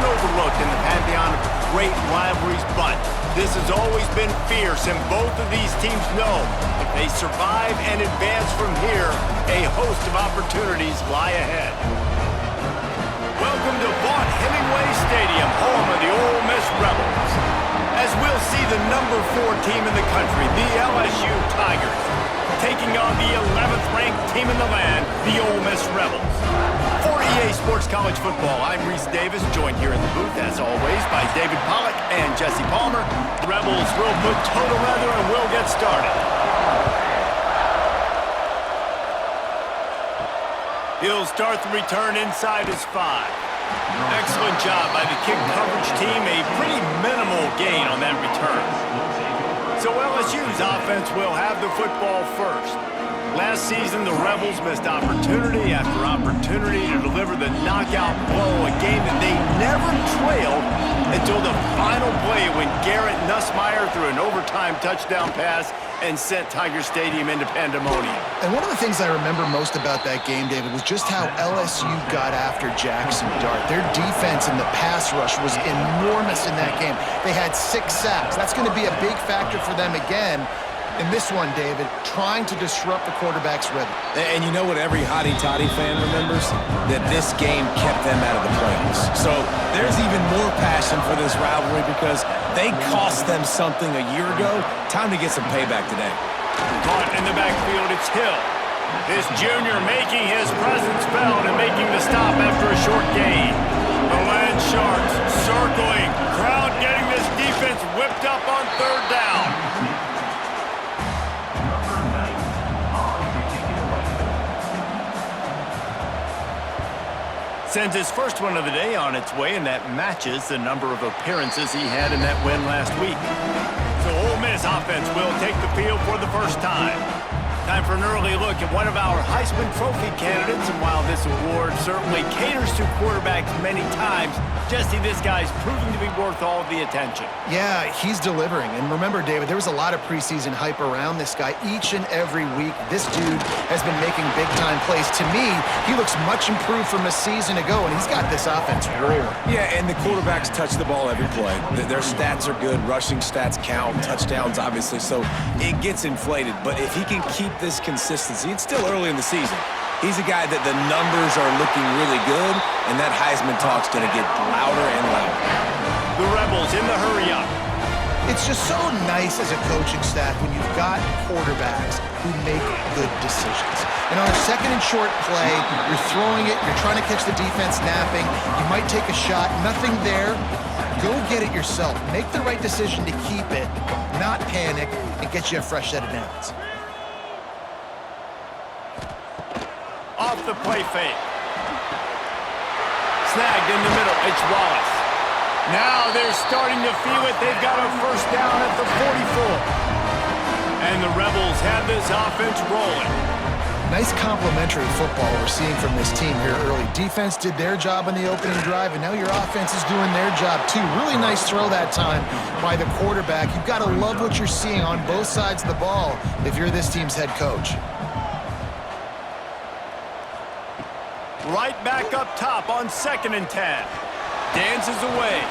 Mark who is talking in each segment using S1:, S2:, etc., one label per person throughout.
S1: often overlooked in the pantheon of great rivalries, but this has always been fierce, and both of these teams know if they survive and advance from here, a host of opportunities lie ahead. Welcome to Vaught Hemingway Stadium, home of the Ole Miss Rebels. As we'll see the number 4 team in the country, the LSU Tigers, taking on the 11th ranked team in the land, the Ole Miss Rebels. For EA Sports College Football, I'm Reese Davis, joined here in the booth, as always, by David Pollack and Jesse Palmer. The Rebels will put total leather and we'll get started. He'll start the return inside his 5. Excellent job by the kick coverage team. A pretty minimal gain on that return. So LSU's offense will have the football first. Last season, the Rebels missed opportunity after opportunity to deliver the knockout blow, a game that they never trailed until the final play when Garrett Nussmeier threw an overtime touchdown pass and sent Tiger Stadium into pandemonium.
S2: And one of the things I remember most about that game, David, was just how LSU got after Jackson Dart. Their defense in the pass rush was enormous in that game. They had 6 sacks. That's going to be a big factor for them again. In this one, David, trying to disrupt the quarterback's rhythm.
S3: And you know what every hotty-toddy fan remembers? That this game kept them out of the playoffs. So there's even more passion for this rivalry because they cost them something a year ago. Time to get some payback today.
S1: Caught in the backfield, it's Hill. This junior making his presence felt and making the stop after a short gain. The Land Sharks circling. Crowd getting this defense whipped up on 3rd down. Sends his first one of the day on its way, and that matches the number of appearances he had in that win last week. So Ole Miss offense will take the field for the first time. Time for an early look at one of our Heisman Trophy candidates, and while this award certainly caters to quarterbacks many times, Jesse, this guy's proving to be worth all of the attention.
S2: Yeah, he's delivering. And remember, David, there was a lot of preseason hype around this guy each and every week. This dude has been making big-time plays. To me, he looks much improved from a season ago, and he's got this offense rolling.
S3: Yeah, and the quarterbacks touch the ball every play. Their stats are good. Rushing stats count. Touchdowns, obviously. So it gets inflated. But if he can keep this consistency, it's still early in the season. He's a guy that the numbers are looking really good, and that Heisman talk's going to get louder and louder.
S1: The Rebels in the hurry-up.
S2: It's just so nice as a coaching staff when you've got quarterbacks who make good decisions. And on a 2nd and short play, you're throwing it, you're trying to catch the defense napping, you might take a shot, nothing there. Go get it yourself. Make the right decision to keep it, not panic, and get you a fresh set of downs.
S1: Off the play fake. Snagged in the middle. It's Wallace. Now they're starting to feel it. They've got a first down at the 44. And the Rebels have this offense rolling.
S2: Nice complimentary football we're seeing from this team here early. Defense did their job on the opening drive, and now your offense is doing their job too. Really nice throw that time by the quarterback. You've got to love what you're seeing on both sides of the ball if you're this team's head coach.
S1: Right back up top on 2nd and 10. Dances away.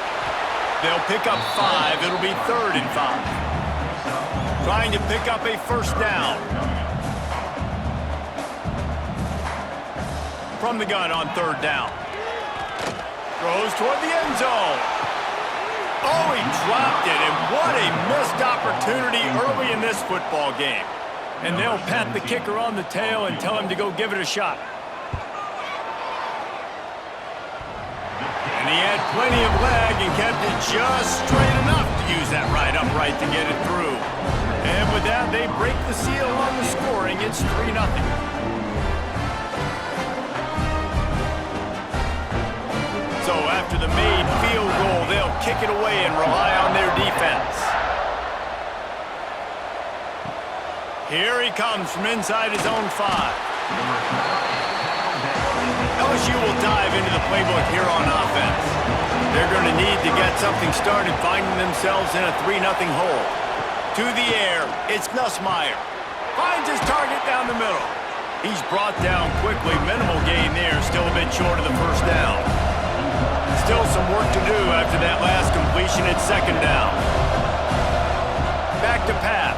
S1: They'll pick up 5. It'll be 3rd and 5. Trying to pick up a first down. From the gun on 3rd down. Throws toward the end zone. Oh, he dropped it, and what a missed opportunity early in this football game. And they'll pat the kicker on the tail and tell him to go give it a shot. And he had plenty of leg and kept it just straight enough to use that right upright to get it through. And with that, they break the seal on the scoring. It's 3-0. So after the made field goal, they'll kick it away and rely on their defense. Here he comes from inside his own 5. LSU will dive into the playbook here on offense. They're going to need to get something started, finding themselves in a 3-0 hole. To the air, it's Nussmeier. Finds his target down the middle. He's brought down quickly. Minimal gain there, still a bit short of the first down. Still some work to do after that last completion at second down. Back to pass.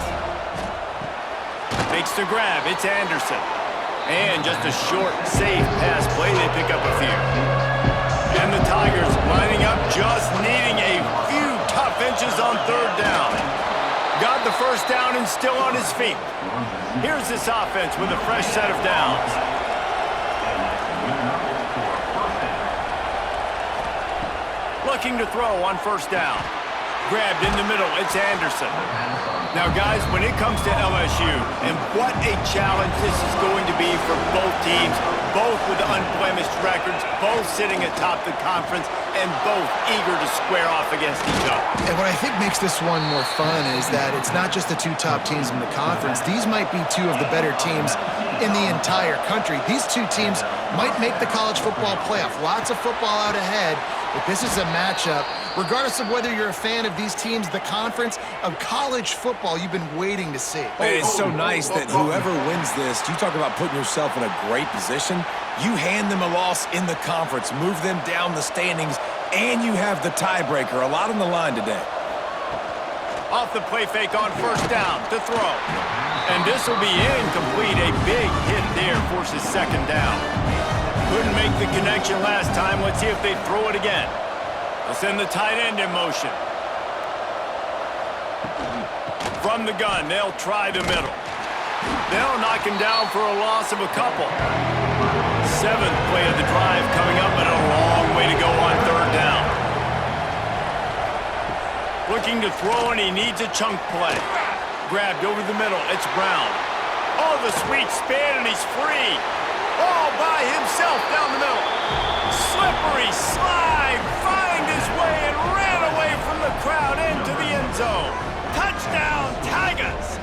S1: Makes the grab. It's Anderson. And just a short, safe pass play. They pick up a few. And the Tigers lining up, just needing a few tough inches on third down. Got the first down and still on his feet. Here's this offense with a fresh set of downs. Looking to throw on first down. Grabbed in the middle, it's Anderson. Now, guys, when it comes to LSU, and what a challenge this is going to be for both teams, both with unblemished records, both sitting atop the conference, and both eager to square off against each other.
S2: And what I think makes this one more fun is that it's not just the two top teams in the conference. These might be two of the better teams in the entire country. These two teams might make the college football playoff. Lots of football out ahead, but this is a matchup. Regardless of whether you're a fan of these teams, the conference of college football you've been waiting to see.
S3: It's so nice that whoever wins this, you talk about putting yourself in a great position, you hand them a loss in the conference, move them down the standings, and you have the tiebreaker. A lot on the line today.
S1: Off the play fake on first down to throw. And this will be incomplete. A big hit there forces second down. Couldn't make the connection last time. Let's see if they throw it again. They'll send the tight end in motion. From the gun, they'll try the middle. They'll knock him down for a loss of a couple. Seventh play of the drive coming up, but a long way to go on third down. Looking to throw, and he needs a chunk play. Grabbed over the middle, it's Brown. Oh, the sweet spin, and he's free. All by himself down the middle. Slippery slide, find his way and ran away from the crowd into the end zone. Touchdown, Tigers!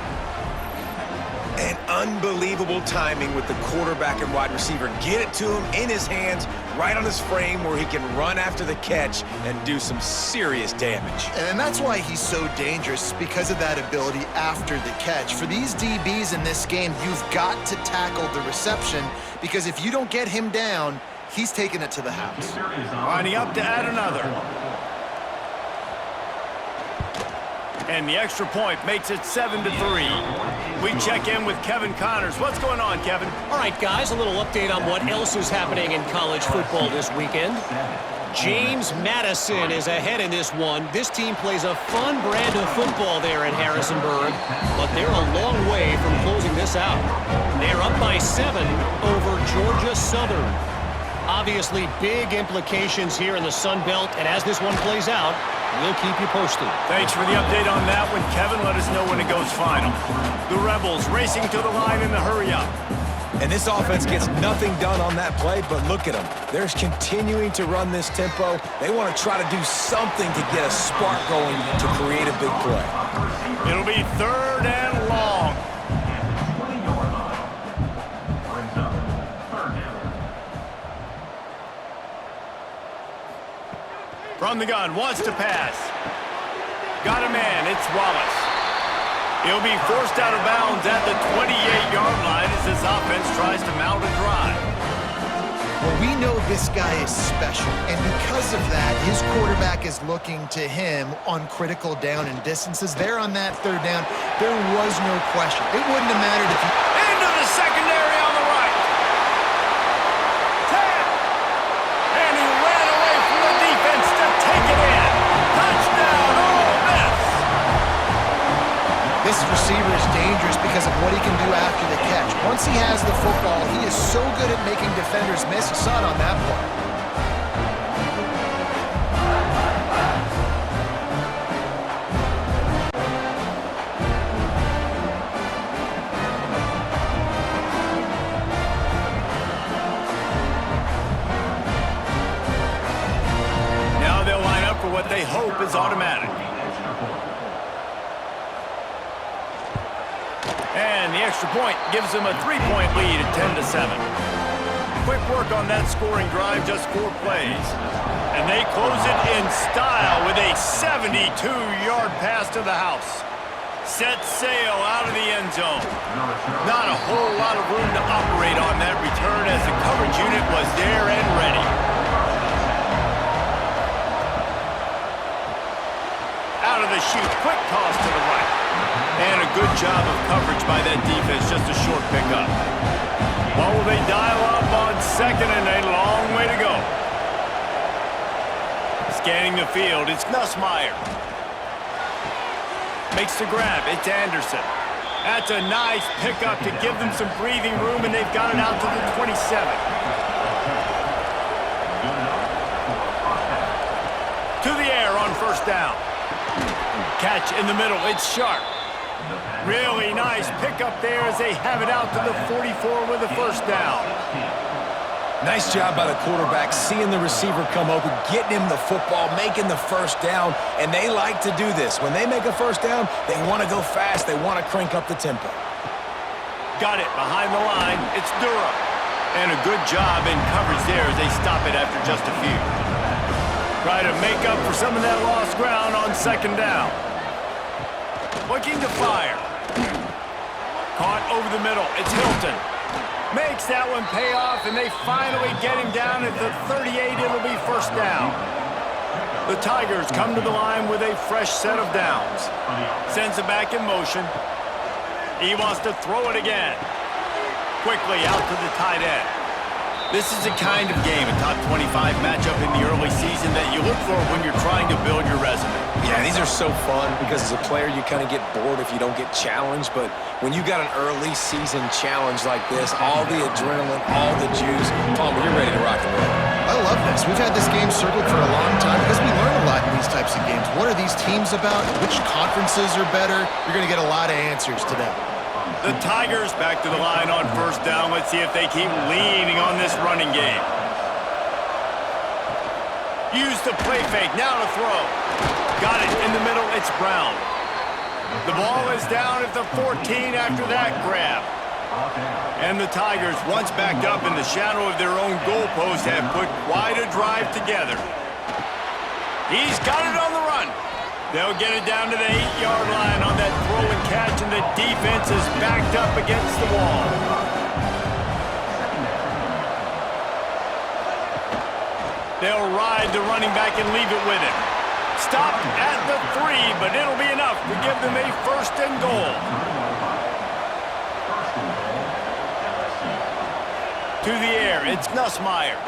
S3: And unbelievable timing with the quarterback and wide receiver. Get it to him in his hands, right on his frame where he can run after the catch and do some serious damage.
S2: And that's why he's so dangerous, because of that ability after the catch. For these DBs in this game, you've got to tackle the reception, because if you don't get him down, he's taking it to the house.
S1: Lining up to add another. And the extra point makes it 7-3. We check in with Kevin Connors. What's going on, Kevin?
S4: All right, guys, a little update on what else is happening in college football this weekend. James Madison is ahead in this one. This team plays a fun brand of football there in Harrisonburg, but they're a long way from closing this out. They're up by 7 over Georgia Southern. Obviously, big implications here in the Sun Belt, and as this one plays out, we'll keep you posted.
S1: Thanks for the update on that one, Kevin. Let us know when it goes final. The Rebels racing to the line in the hurry-up.
S3: And this offense gets nothing done on that play, but look at them. They're continuing to run this tempo. They want to try to do something to get a spark going to create a big play.
S1: It'll be third and long. From the gun, wants to pass. Got a man, it's Wallace. He'll be forced out of bounds at the 28-yard line as this offense tries to mount a drive.
S2: Well, we know this guy is special, and because of that, his quarterback is looking to him on critical down and distances. There on that third down, there was no question. It wouldn't have mattered if he...
S1: Into the secondary on the right. 10. And he ran away from the defense to take it in. Touchdown, Ole Miss.
S2: This receiver is dangerous because of what he can do after the catch. Once he has the football, he is so good at making defenders miss. You saw it on that play.
S1: Now they'll line up for what they hope is automatic. And the extra point gives them a 3-point lead at 10-7. Quick work on that scoring drive, just 4 plays. And they close it in style with a 72-yard pass to the house. Set sail out of the end zone. Not a whole lot of room to operate on that return as the coverage unit was there and ready. shoot. Quick toss to the right. And a good job of coverage by that defense. Just a short pickup. What will they dial up on second and a long way to go? Scanning the field, it's Nussmeier. Makes the grab, it's Anderson. That's a nice pickup to give them some breathing room, and they've got it out to the 27. To the air on first down. Catch in the middle, it's Sharp. Really nice pickup there as they have it out to the 44 with a first down.
S3: Nice job by the quarterback, seeing the receiver come open, getting him the football, making the first down, and they like to do this. When they make a first down, they want to go fast. They want to crank up the tempo.
S1: Got it behind the line. It's Durham. And a good job in coverage there as they stop it after just a few. Try to make up for some of that lost ground on second down. Looking to fire. Caught over the middle. It's Hilton. Makes that one pay off, and they finally get him down at the 38. It'll be first down. The Tigers come to the line with a fresh set of downs. Sends it back in motion. He wants to throw it again. Quickly out to the tight end. This is the kind of game, a top 25 matchup in the early season that you look for when you're trying to build your resume.
S3: Yeah, these are so fun because as a player, you kind of get bored if you don't get challenged. But when you got an early season challenge like this, all the adrenaline, all the juice, Tom, you're ready to rock and roll.
S2: I love this. We've had this game circled for a long time because we learn a lot in these types of games. What are these teams about? Which conferences are better? You're going to get a lot of answers today.
S1: The Tigers back to the line on first down. Let's see if they keep leaning on this running game. Use the play fake. Now to throw. Got it in the middle. It's Brown. The ball is down at the 14 after that grab. And the Tigers, once backed up in the shadow of their own goalpost, have put quite a drive together. He's got it on the run. They'll get it down to the 8-yard line on that throw and catch, and the defense is backed up against the wall. They'll ride the running back and leave it with him. Stopped at the 3, but it'll be enough to give them a first and goal. To the air, it's Nussmeier.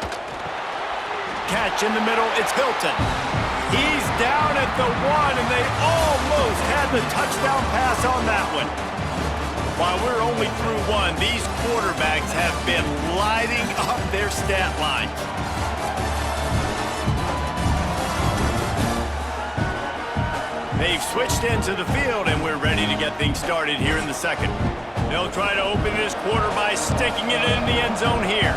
S1: Catch in the middle, it's Hilton. He's down at the 1, and they almost had the touchdown pass on that one. While we're only through 1, these quarterbacks have been lighting up their stat line. They've switched into the field, and we're ready to get things started here in the second. They'll try to open this quarter by sticking it in the end zone here.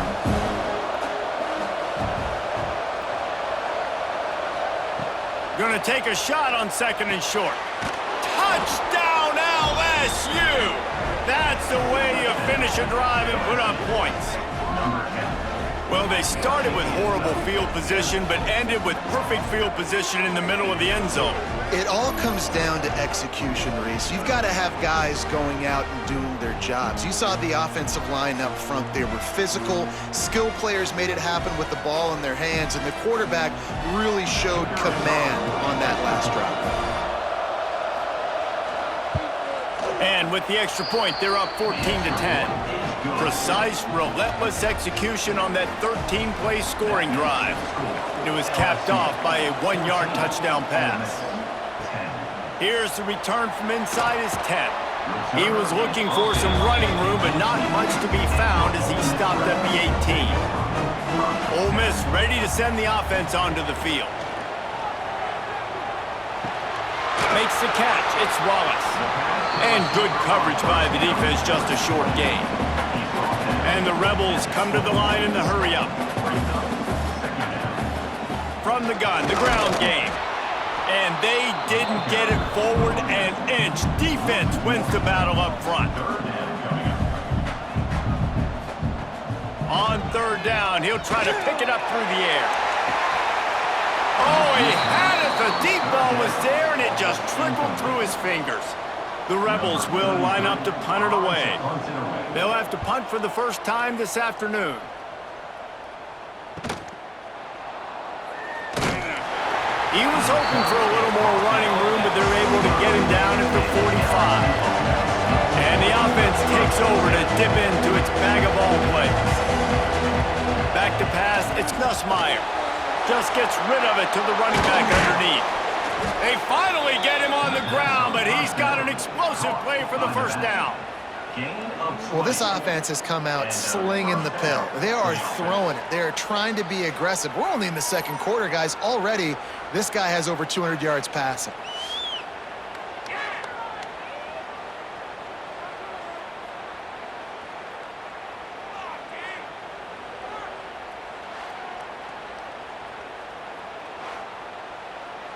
S1: Going to take a shot on second and short. Touchdown, LSU! That's the way you finish a drive and put up points. Well, they started with horrible field position, but ended with perfect field position in the middle of the end zone.
S2: It all comes down to execution, Reese. You've got to have guys going out and doing their jobs. You saw the offensive line up front. They were physical. Skill players made it happen with the ball in their hands, and the quarterback really showed command on that last drive.
S1: And with the extra point, they're up 14-10. Precise, relentless execution on that 13-play scoring drive. It was capped off by a 1-yard touchdown pass. Here's the return from inside his 10. He was looking for some running room, but not much to be found as he stopped at the 18. Ole Miss ready to send the offense onto the field. Makes the catch. It's Wallace. And good coverage by the defense, just a short gain. And the Rebels come to the line in the hurry-up. From the gun, the ground game. And they didn't get it forward an inch. Defense wins the battle up front. On third down, he'll try to pick it up through the air. Oh, he had it. The deep ball was there, and it just trickled through his fingers. The Rebels will line up to punt it away. They'll have to punt for the first time this afternoon. He was hoping for a little more running room, but they're able able to get him down at the 45. And the offense takes over to dip into its bag of ball plays. Back to pass, it's Nussmeier. Just gets rid of it to the running back underneath. They finally get him on the ground, but he's got an explosive play for the first down.
S2: Well, this offense has come out slinging the pill. They are throwing it. They are trying to be aggressive. We're only in the second quarter, guys. Already, this guy has over 200 yards passing.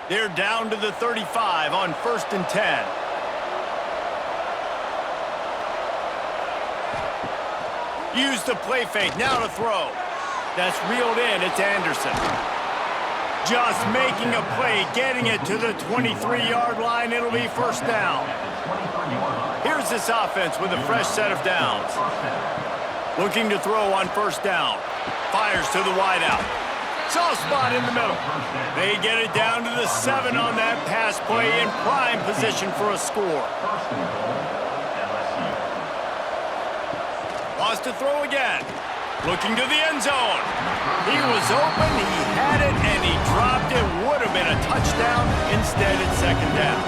S1: They're down to the 35 on 1st and 10. Use the play fake, now to throw. That's reeled in, it's Anderson. Just making a play, getting it to the 23-yard line, it'll be first down. Here's this offense with a fresh set of downs. Looking to throw on first down. Fires to the wideout. Soft spot in the middle. They get it down to the 7 on that pass play in prime position for a score. Wants to throw again. Looking to the end zone. He was open, he had it, and he dropped it. Would have been a touchdown. Instead, it's second down.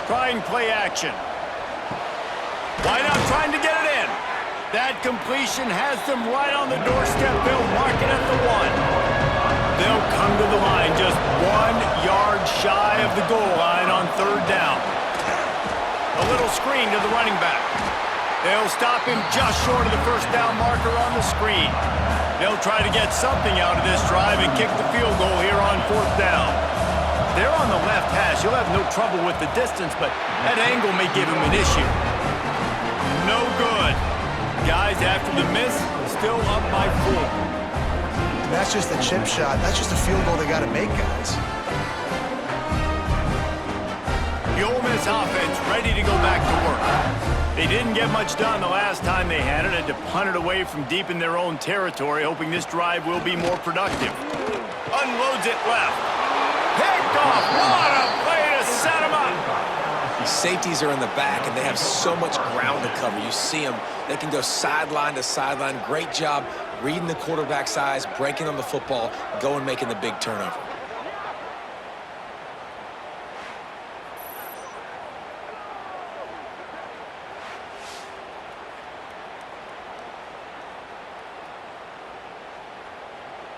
S1: Trying play action. Why not trying to get it in? That completion has them right on the doorstep. They'll mark it at the 1. They'll come to the line just 1 yard shy of the goal line on third down. A little screen to the running back. They'll stop him just short of the first down marker on the screen. They'll try to get something out of this drive and kick the field goal here on fourth down. They're on the left hash. You'll have no trouble with the distance, but that angle may give him an issue. No good. Guys, after the miss, still up by 4.
S2: And that's just a chip shot. That's just a field goal they got to make, guys.
S1: The Ole Miss offense ready to go back to work. They didn't get much done the last time they had it. Had to punt it away from deep in their own territory, hoping this drive will be more productive. Unloads it left. Picked off. What a play to set him up.
S3: Safeties are in the back, and they have so much ground to cover. You see them. They can go sideline to sideline. Great job reading the quarterback's eyes, breaking on the football, going making the big turnover.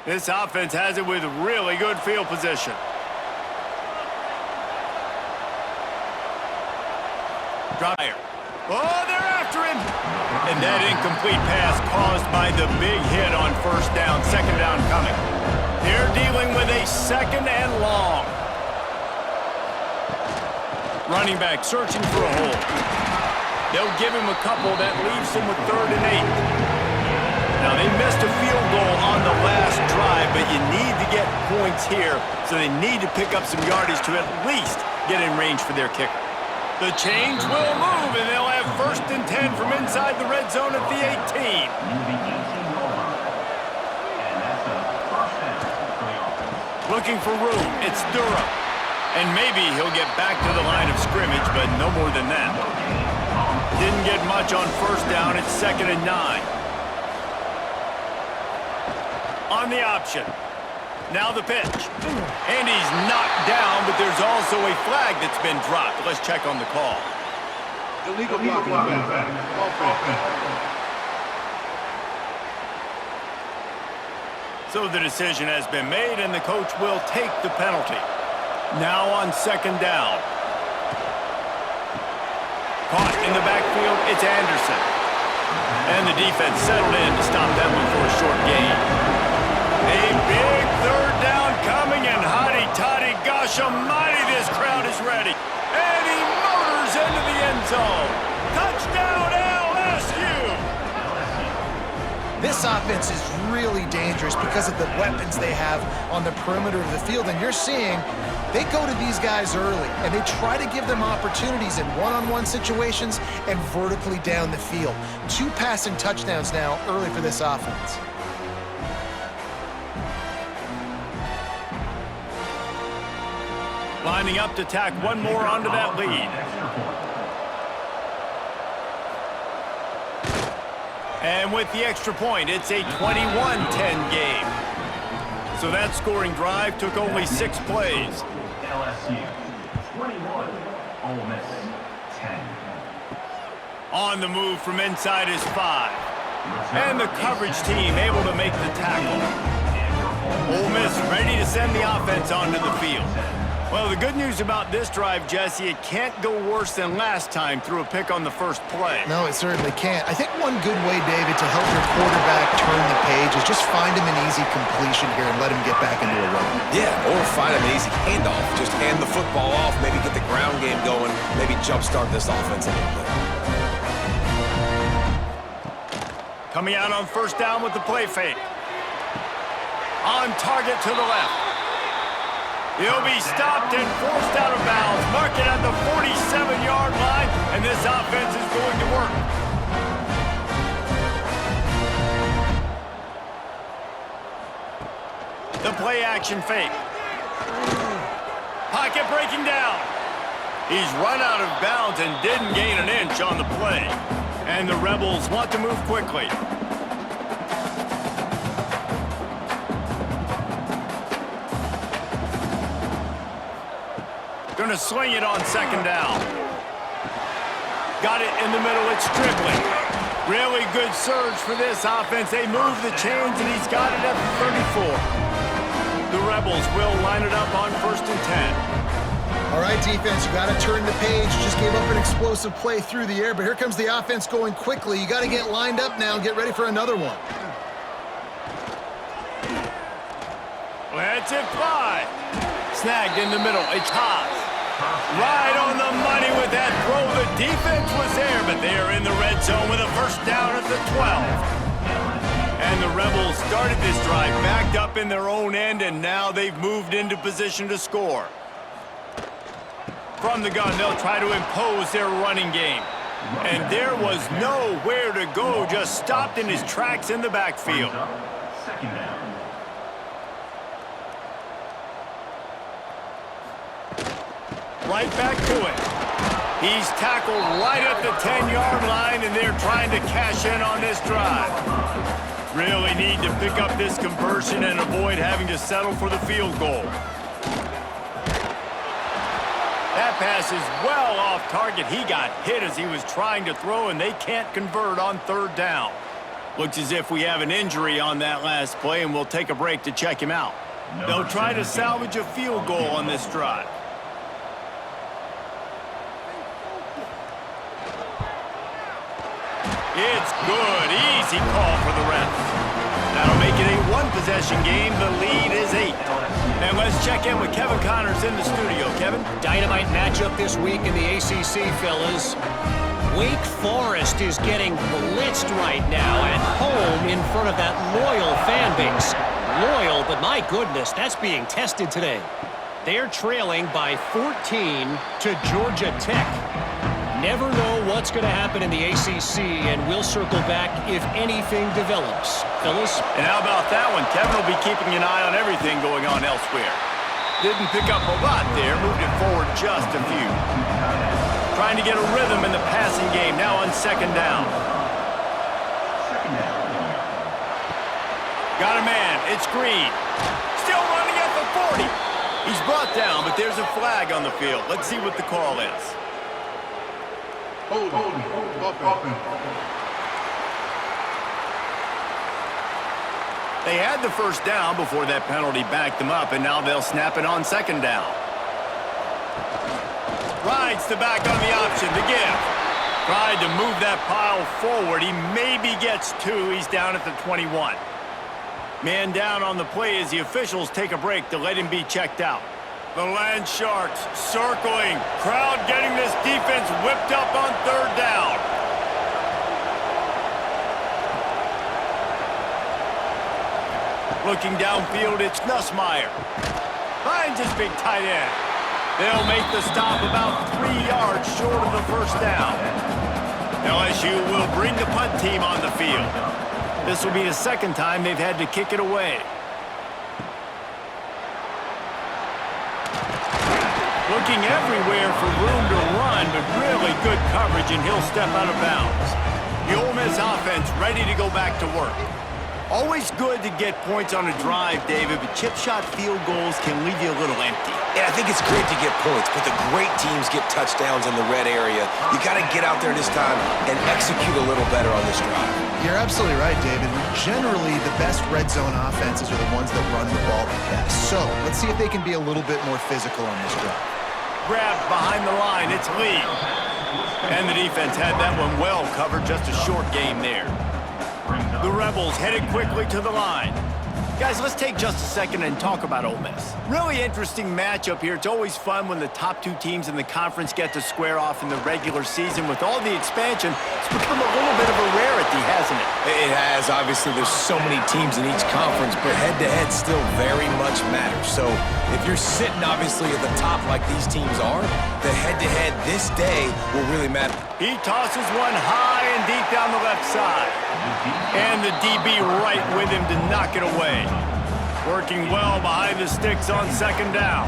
S1: This offense has it with really good field position. Dryer. Oh, they're after him. And that incomplete pass caused by the big hit on first down. Second down coming. They're dealing with a second and long. Running back searching for a hole. They'll give him a couple. That leaves him with 3rd and 8. Now, they missed a field goal on the last drive, but you need to get points here, so they need to pick up some yardage to at least get in range for their kicker. The chains will move, and they'll have 1st and 10 from inside the red zone at the 18. Looking for room. It's Durham. And maybe he'll get back to the line of scrimmage, but no more than that. Didn't get much on first down. It's 2nd and 9. On the option. Now the pitch. And he's knocked down, but there's also a flag that's been dropped. Let's check on the call.
S5: Illegal blocking.
S1: So the decision has been made, and the coach will take the penalty. Now on 2nd down. Caught in the backfield, it's Anderson. And the defense settled in to stop that one for a short gain. A big 3rd down coming, and hotty-toddy, gosh almighty, this crowd is ready. And he motors into the end zone. Touchdown, LSU!
S2: This offense is really dangerous because of the weapons they have on the perimeter of the field. And you're seeing they go to these guys early, and they try to give them opportunities in one-on-one situations and vertically down the field. 2 passing touchdowns now early for this offense.
S1: Lining up to tack one more onto that lead. And with the extra point, it's a 21-10 game. So that scoring drive took only 6 plays.
S6: LSU 21, Ole Miss 10.
S1: On the move from inside his 5. And the coverage team able to make the tackle. Ole Miss ready to send the offense onto the field. Well, the good news about this drive, Jesse, it can't go worse than last time through a pick on the first play.
S2: No, it certainly can't. I think one good way, David, to help your quarterback turn the page is just find him an easy completion here and let him get back into a run.
S3: Yeah, or find an easy handoff. Just hand the football off, maybe get the ground game going, maybe jumpstart this offense a little bit.
S1: Coming out on first down with the play fake. On target to the left. He'll be stopped and forced out of bounds. Mark it at the 47-yard line, and this offense is going to work. The play action fake. Pocket breaking down. He's run out of bounds and didn't gain an inch on the play. And the Rebels want to move quickly. Going to sling it on second down. Got it in the middle. It's Strickland. Really good surge for this offense. They move the chains, and he's got it at the 34. The Rebels will line it up on 1st and 10.
S2: All right, defense, you got to turn the page. Just gave up an explosive play through the air, but here comes the offense going quickly. You got to get lined up now and get ready for another one.
S1: Let's it fly. Snagged in the middle. It's Haas. Right on the money with that throw. The defense was there, but they are in the red zone with a first down at the 12. And the Rebels started this drive backed up in their own end, and now they've moved into position to score. From the gun, they'll try to impose their running game. And there was nowhere to go, just stopped in his tracks in the backfield.
S6: Second down.
S1: Right back to it. He's tackled right at the 10-yard line, and they're trying to cash in on this drive. Really need to pick up this conversion and avoid having to settle for the field goal. That pass is well off target. He got hit as he was trying to throw, and they can't convert on 3rd down. Looks as if we have an injury on that last play, and we'll take a break to check him out. They'll try to salvage a field goal on this drive. It's good. Easy call for the refs. That'll make it a one-possession game. The lead is 8. And let's check in with Kevin Connors in the studio. Kevin?
S4: Dynamite matchup this week in the ACC, fellas. Wake Forest is getting blitzed right now at home in front of that loyal fan base. Loyal, but my goodness, that's being tested today. They're trailing by 14 to Georgia Tech. Never know what's going to happen in the ACC, and we'll circle back if anything develops. Fellas?
S1: And how about that one? Kevin will be keeping an eye on everything going on elsewhere. Didn't pick up a lot there, moved it forward just a few. Trying to get a rhythm in the passing game, now on 2nd down. Got a man, it's Green. Still running at the 40. He's brought down, but there's a flag on the field. Let's see what the call is.
S5: Hold offense.
S1: They had the first down before that penalty backed them up, and now they'll snap it on 2nd down. Rides the back on the option, the give. Tried to move that pile forward. He maybe gets 2. He's down at the 21. Man down on the play as the officials take a break to let him be checked out. The Land Sharks circling. Crowd getting this defense whipped up on 3rd down. Looking downfield, it's Nussmeier. Finds his big tight end. They'll make the stop about 3 yards short of the first down. LSU will bring the punt team on the field. This will be the 2nd time they've had to kick it away. Looking everywhere for room to run, but really good coverage, and he'll step out of bounds. The Ole Miss offense ready to go back to work. Always good to get points on a drive, David, but chip shot field goals can leave you a little empty.
S3: Yeah, I think it's great to get points, but the great teams get touchdowns in the red area. You got to get out there this time and execute a little better on this drive.
S2: You're absolutely right, David. Generally, the best red zone offenses are the ones that run the ball the best. So let's see if they can be a little bit more physical on this drive.
S1: Grabbed behind the line, it's Lee. And the defense had that one well covered, just a short game there. The Rebels headed quickly to the line. Guys, let's take just a second and talk about Ole Miss. Really interesting matchup here. It's always fun when the top two teams in the conference get to square off in the regular season. With all the expansion, it's become a little bit of a rarity, hasn't it?
S3: It has. Obviously, there's so many teams in each conference, but head-to-head still very much matters. So if you're sitting, obviously, at the top like these teams are, the head-to-head this day will really matter.
S1: He tosses one high and deep down the left side. And the DB right with him to knock it away. Working well behind the sticks on second down.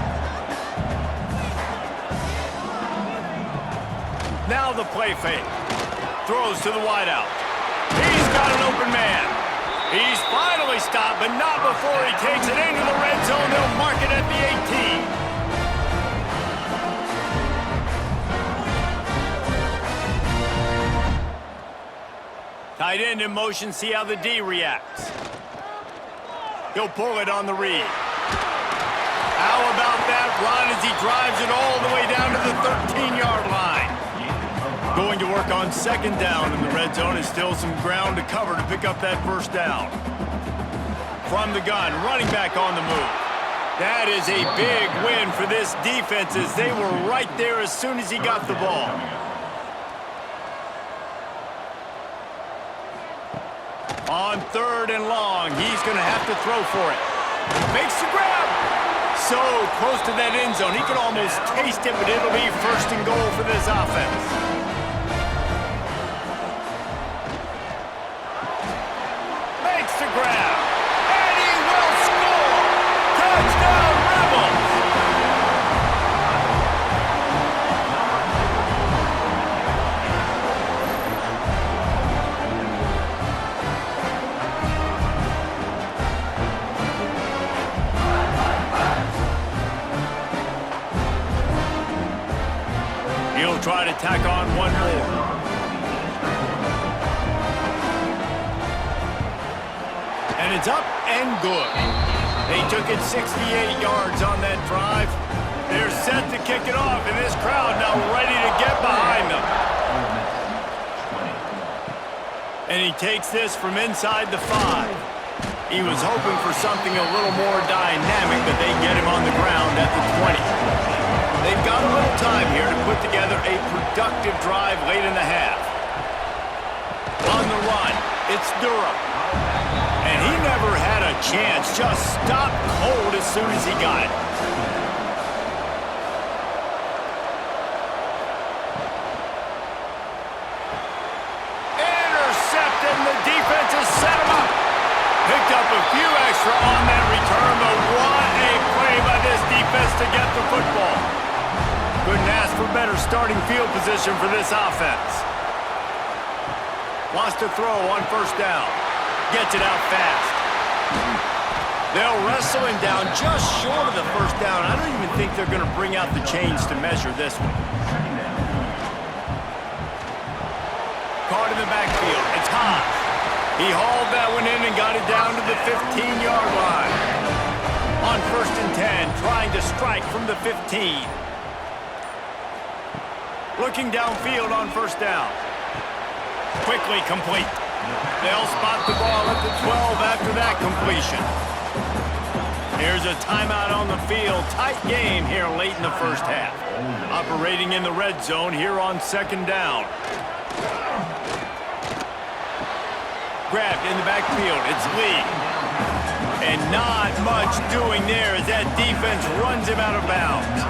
S1: Now the play fake. Throws to the wideout. He's got an open man. He's finally stopped, but not before he takes it into the red zone. They'll mark it at the 18. Tight end in motion, see how the D reacts. He'll pull it on the read. How about that run as he drives it all the way down to the 13-yard line? Going to work on second down in the red zone is still some ground to cover to pick up that first down. From the gun, running back on the move. That is a big win for this defense as they were right there as soon as he got the ball. On third and long, he's going to have to throw for it. Makes the grab. So close to that end zone, he could almost taste it, but it'll be first and goal for this offense. Makes the grab. And he will score. Touchdown, Rebels. He'll try to tack on one more. And it's up and good. They took it 68 yards on that drive. They're set to kick it off, and this crowd now ready to get behind them. And he takes this from inside the 5. He was hoping for something a little more dynamic, but they get him on the ground at the 20. They've got a little time here to put together a productive drive late in the half. On the run, it's Durham. And he never had a chance, just stopped cold as soon as he got it. Intercepted, and the defense has set him up. Picked up a few extra on that return, but what a play by this defense to get the football. Couldn't ask for better starting field position for this offense. Wants to throw on first down. Gets it out fast. They'll wrestle him down just short of the first down. I don't even think they're going to bring out the chains to measure this one. Caught in the backfield. It's high. He hauled that one in and got it down to the 15-yard line. On first and 10, trying to strike from the 15. Looking downfield on first down. Quickly complete. They'll spot the ball at the 12 after that completion. Here's a timeout on the field. Tight game here late in the first half. Operating in the red zone here on second down. Grabbed in the backfield. It's Lee. And not much doing there as that defense runs him out of bounds.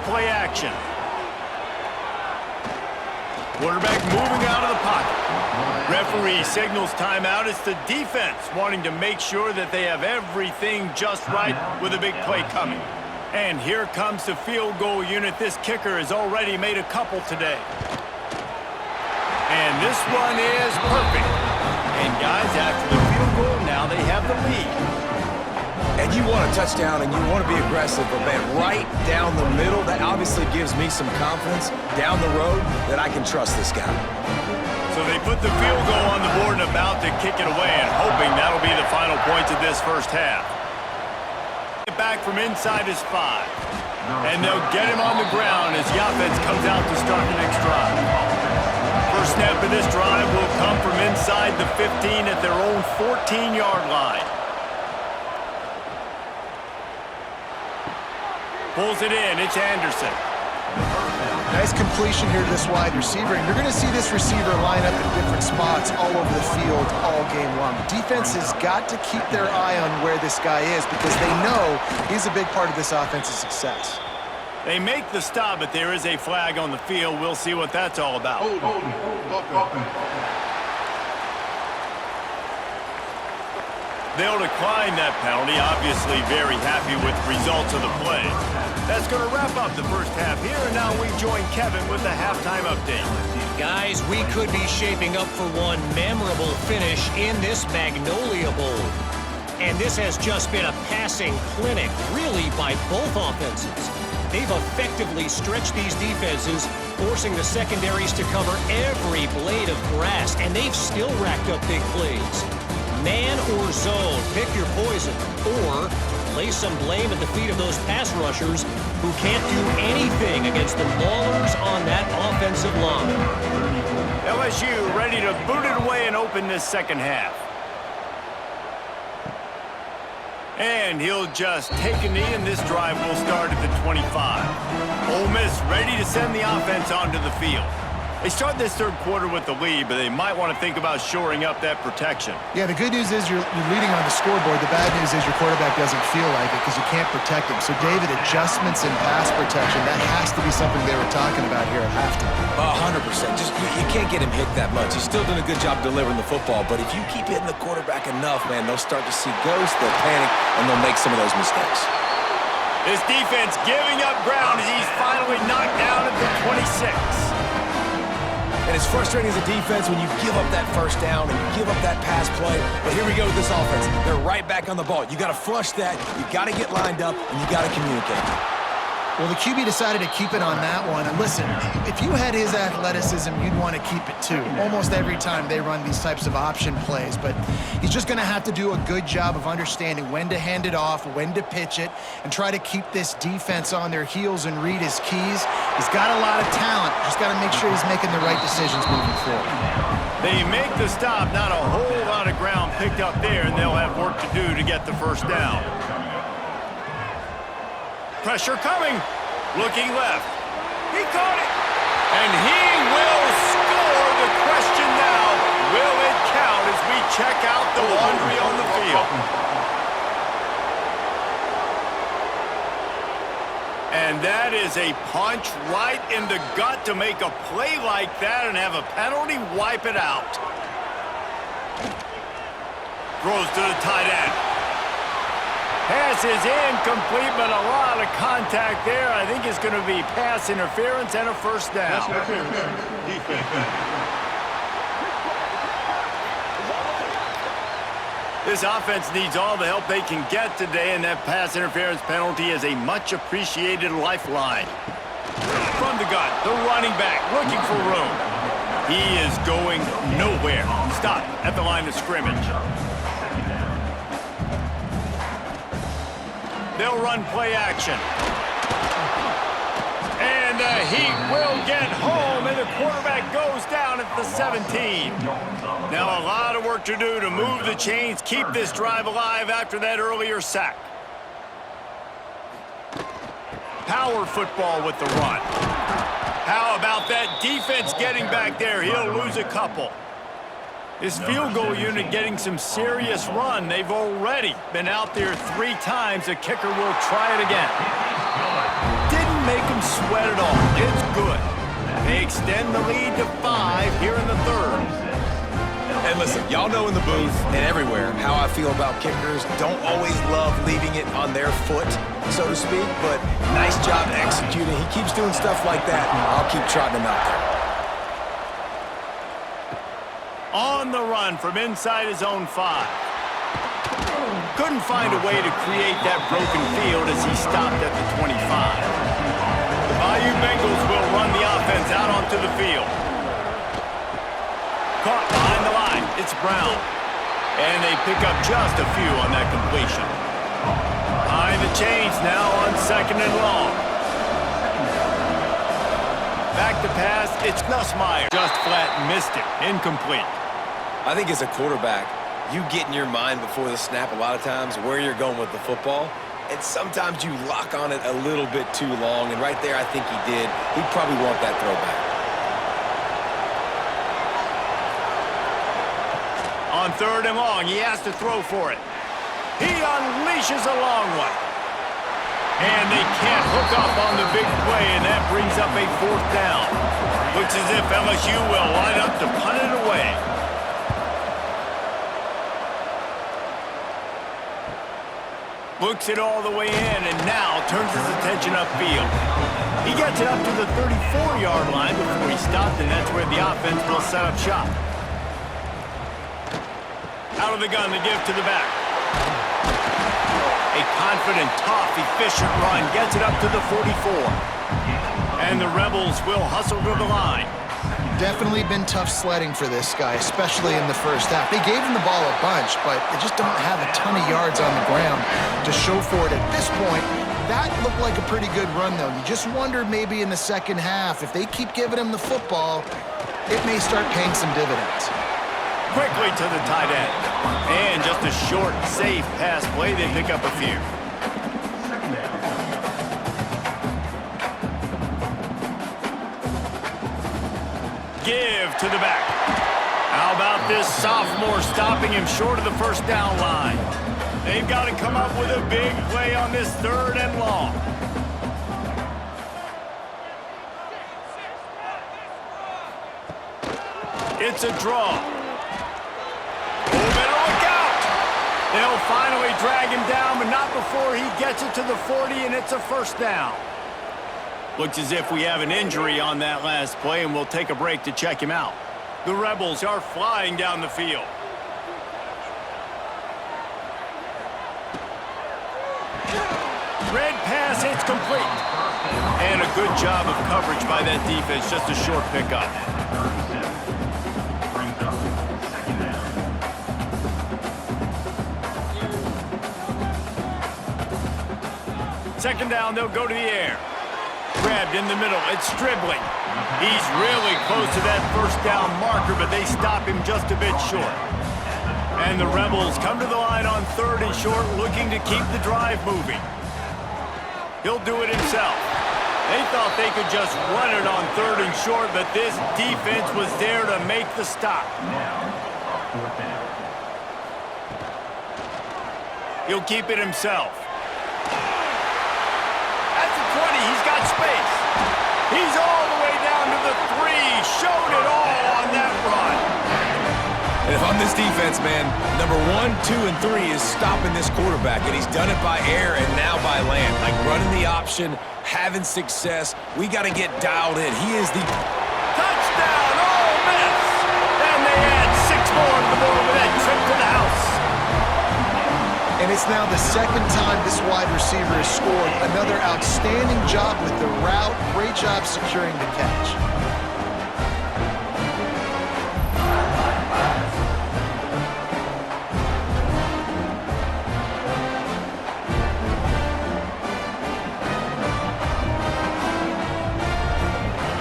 S1: Play action. Quarterback moving out of the pocket. referee signals timeout. It's the defense wanting to make sure that they have everything just right with a big play coming. And here comes the field goal unit. This kicker has already made a couple today. And this one is perfect. And guys, after the field goal, now they have the lead.
S3: And you want a touchdown and you want to be aggressive, but man, right down the middle, that obviously gives me some confidence down the road that I can trust this guy.
S1: So they put the field goal on the board and about to kick it away, and hoping that'll be the final points of this first half. Back from inside his 5. And they'll get him on the ground as the offense comes out to start the next drive. First snap of this drive will come from inside the 15 at their own 14-yard line. Pulls it in. It's Anderson.
S2: Nice completion here to this wide receiver, and you're going to see this receiver line up in different spots all over the field all game long. Defense has got to keep their eye on where this guy is because they know he's a big part of this offense's success.
S1: They make the stop, but there is a flag on the field. We'll see what that's all about. They'll decline that penalty. Obviously very happy with the results of the play. That's going to wrap up the first half here, and now we join Kevin with the halftime update.
S4: Guys, we could be shaping up for one memorable finish in this Magnolia Bowl. And this has just been a passing clinic, really, by both offenses. They've effectively stretched these defenses, forcing the secondaries to cover every blade of grass, and they've still racked up big plays. Man or zone, pick your poison, or lay some blame at the feet of those pass rushers who can't do anything against the maulers on that offensive line.
S1: LSU ready to boot it away and open this second half. And he'll just take a knee, and this drive will start at the 25. Ole Miss ready to send the offense onto the field. They start this third quarter with the lead, but they might want to think about shoring up that protection.
S2: Yeah, the good news is you're leading on the scoreboard. The bad news is your quarterback doesn't feel like it because you can't protect him. So, David, adjustments in pass protection, that has to be something they were talking about here at halftime.
S3: 100%. Just you can't get him hit that much. He's still doing a good job delivering the football, but if you keep hitting the quarterback enough, man, they'll start to see ghosts, they'll panic, and they'll make some of those mistakes.
S1: This defense giving up ground as he's finally knocked down at the 26.
S3: And it's frustrating as a defense when you give up that first down and you give up that pass play. But here we go with this offense. They're right back on the ball. You got to flush that. You got to get lined up, and you got to communicate.
S2: Well, the QB decided to keep it on that one. And listen, if you had his athleticism, you'd want to keep it too. Almost every time they run these types of option plays. But he's just going to have to do a good job of understanding when to hand it off, when to pitch it, and try to keep this defense on their heels and read his keys. He's got a lot of talent. Just got to make sure he's making the right decisions moving forward.
S1: They make the stop. Not a whole lot of ground picked up there, and they'll have work to do to get the first down. Pressure coming. Looking left. He caught it. And he will score. The question now, will it count as we check out the laundry on the field? And that is a punch right in the gut to make a play like that and have a penalty wipe it out. Throws to the tight end. Pass is incomplete, but a lot of contact there. I think it's going to be pass interference and a first down. This offense needs all the help they can get today, and that pass interference penalty is a much-appreciated lifeline. From the gun, the running back looking for room. He is going nowhere. Stop at the line of scrimmage. They'll run play action. And the Heat will get home, and the quarterback goes down at the 17. Now a lot of work to do to move the chains, keep this drive alive after that earlier sack. Power football with the run. How about that defense getting back there? He'll lose a couple. This field goal unit getting some serious run. They've already been out there 3 times. The kicker will try it again. Didn't make him sweat at all. It's good. They extend the lead to 5 here in the third.
S3: And listen, y'all know in the booth and everywhere how I feel about kickers. Don't always love leaving it on their foot, so to speak, but nice job executing. He keeps doing stuff like that. I'll keep trotting him out there.
S1: On the run from inside his own 5. Couldn't find a way to create that broken field as he stopped at the 25. The Bayou Bengals will run the offense out onto the field. Caught behind the line. It's Brown. And they pick up just a few on that completion. Behind the chains now on 2nd and long. Back to pass. It's Nussmeier. Just flat missed it. Incomplete.
S3: I think as a quarterback, you get in your mind before the snap a lot of times where you're going with the football. And sometimes you lock on it a little bit too long. And right there, I think he did. He'd probably want that throwback.
S1: On 3rd and long, he has to throw for it. He unleashes a long one. And they can't hook up on the big play, and that brings up a 4th down. Looks as if LSU will line up to punt it away. Looks it all the way in, and now turns his attention upfield. He gets it up to the 34-yard line before he stopped, and that's where the offense will set up shop. Out of the gun to give to the back. A confident, tough, efficient run gets it up to the 44. And the Rebels will hustle to the line.
S2: Definitely been tough sledding for this guy, especially in the first half. They gave him the ball a bunch, but they just don't have a ton of yards on the ground to show for it at this point. That looked like a pretty good run, though. You just wonder maybe in the second half, if they keep giving him the football, it may start paying some dividends.
S1: Quickly to the tight end. And just a short, safe pass play. They pick up a few. Give to the back. How about this sophomore stopping him short of the 1st down line? They've got to come up with a big play on this 3rd and long. It's a draw. They'll finally drag him down, but not before he gets it to the 40, and it's a 1st down. Looks as if we have an injury on that last play, and we'll take a break to check him out. The Rebels are flying down the field. Red pass, it's complete. And a good job of coverage by that defense, just a short pickup. Second down, they'll go to the air. Grabbed in the middle, it's Stribling. He's really close to that 1st down marker, but they stop him just a bit short. And the Rebels come to the line on 3rd and short, looking to keep the drive moving. He'll do it himself. They thought they could just run it on 3rd and short, but this defense was there to make the stop. He'll keep it himself. He's got space. He's all the way down to the 3. Showed it all on that run.
S3: And if I'm this defense, man, number 1, 2, and 3 is stopping this quarterback, and he's done it by air and now by land. Like running the option, having success. We got to get dialed in. He is the
S1: touchdown, Ole Miss. And they add 6 more to the board with that trip to the house.
S2: And it's now the 2nd time this wide receiver has scored. Another outstanding job with the route. Great job securing the catch.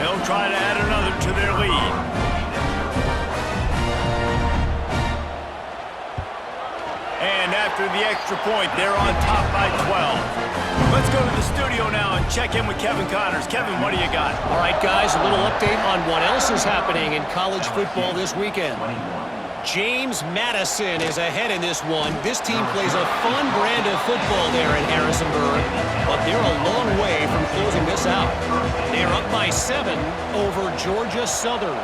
S1: They'll try to add another to their lead. And after the extra point, they're on top by 12. Let's go to the studio now and check in with Kevin Connors. Kevin, what do you got?
S4: All right, guys, a little update on what else is happening in college football this weekend. James Madison is ahead in this one. This team plays a fun brand of football there in Harrisonburg, but they're a long way from closing this out. They're up by 7 over Georgia Southern.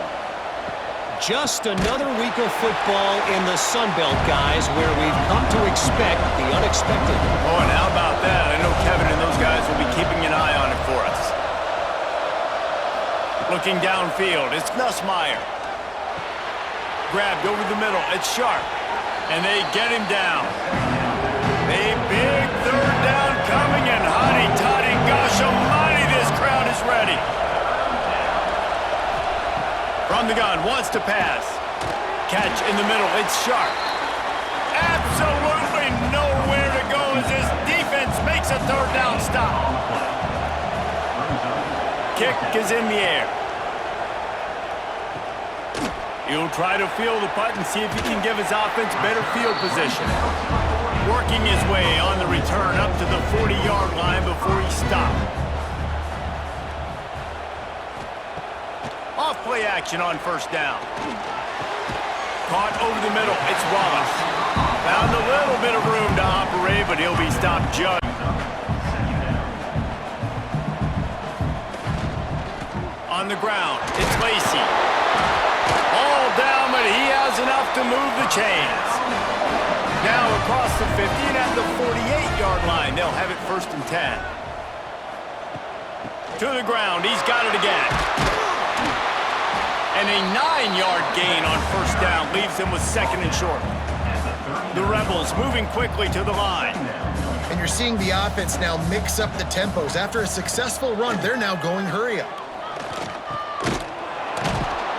S4: Just another week of football in the Sun Belt, guys, where we've come to expect the unexpected.
S1: Oh, and how about that? I know Kevin and those guys will be keeping an eye on it for us. Looking downfield, it's Nussmeier. Grabbed over the middle, it's Sharp. And they get him down. A big third down coming, and hotty toddy, gosh almighty, this crowd is ready. From the gun, wants to pass. Catch in the middle, it's Sharp. Absolutely nowhere to go as this defense makes a third down stop. Kick is in the air. He'll try to field the punt and see if he can give his offense better field position. Working his way on the return up to the 40-yard line before he stopped. Off-play action on first down. Caught over the middle. It's Wallace. Found a little bit of room to operate, but he'll be stopped just. On the ground, it's Lacey. All down, but he has enough to move the chains. Now across the 50 and at the 48-yard line. They'll have it 1st and 10. To the ground. He's got it again. And a 9-yard gain on first down leaves him with 2nd and short. The Rebels moving quickly to the line.
S2: And you're seeing the offense now mix up the tempos. After a successful run, they're now going hurry up.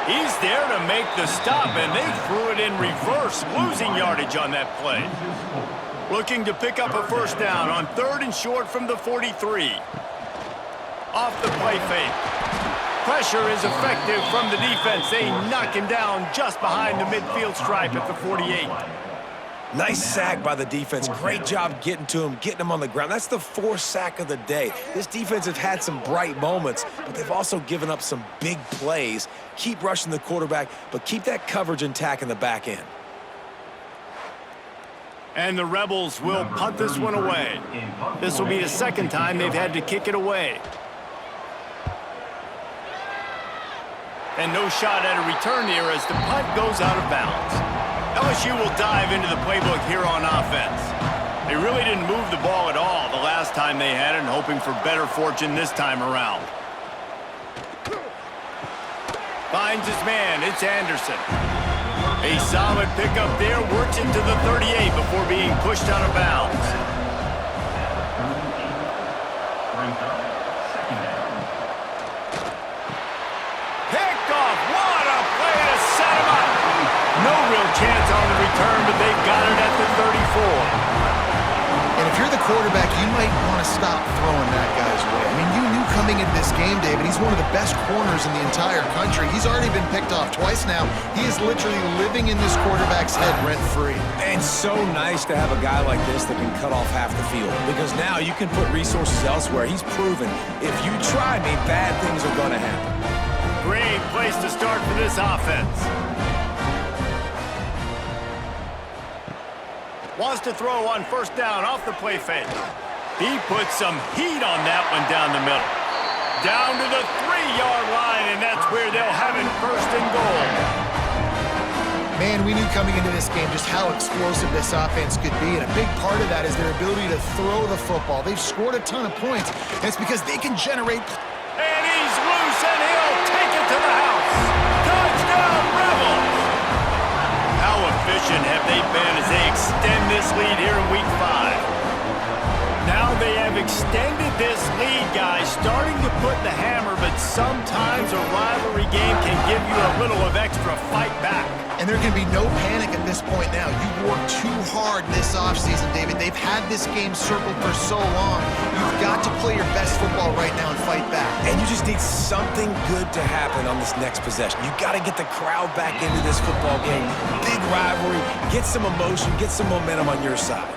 S1: He's there to make the stop, and they threw it in reverse, losing yardage on that play. Looking to pick up a first down on 3rd and short from the 43. Off the play fake. Pressure is effective from the defense. They knock him down just behind the midfield stripe at the 48.
S3: Nice sack by the defense. Great job getting to him, getting him on the ground. That's the 4th sack of the day. This defense has had some bright moments, but they've also given up some big plays. Keep rushing the quarterback, but keep that coverage intact in the back end.
S1: And the Rebels will punt this one away. This will be the 2nd time they've had to kick it away. And no shot at a return here as the punt goes out of bounds. LSU will dive into the playbook here on offense. They really didn't move the ball at all the last time they had it, and hoping for better fortune this time around. Finds his man, it's Anderson. A solid pickup there, works into the 38 before being pushed out of bounds. Picked off, what a play to set him up. No real chance on the return, but they've got it at the 34.
S2: And if you're the quarterback, you might want to stop throwing that guy's way. I mean, you knew coming into this game, David, he's one of the best corners in the entire country. He's already been picked off twice now. He is literally living in this quarterback's head rent-free.
S3: And so nice to have a guy like this that can cut off half the field, because now you can put resources elsewhere. He's proven if you try me, bad things are going to happen.
S1: Great place to start for this offense. Wants to throw on first down off the play fake. He puts some heat on that one down the middle. Down to the 3-yard line, and that's where they'll have it 1st and goal.
S2: Man, we knew coming into this game just how explosive this offense could be, and a big part of that is their ability to throw the football. They've scored a ton of points, and it's because they can generate.
S1: And he's loose, and he'll take it to the house. Touchdown, Rebels! How efficient have they been as they extend this lead here in Week 5? Now they have extended this lead, guys, starting to put the hammer, but sometimes a rivalry game can give you a little of extra fight back.
S2: And there can be no panic at this point now. You worked too hard this offseason, David. They've had this game circled for so long. You've got to play your best football right now and fight back.
S3: And you just need something good to happen on this next possession. You got to get the crowd back into this football game. Big rivalry. Get some emotion. Get some momentum on your side.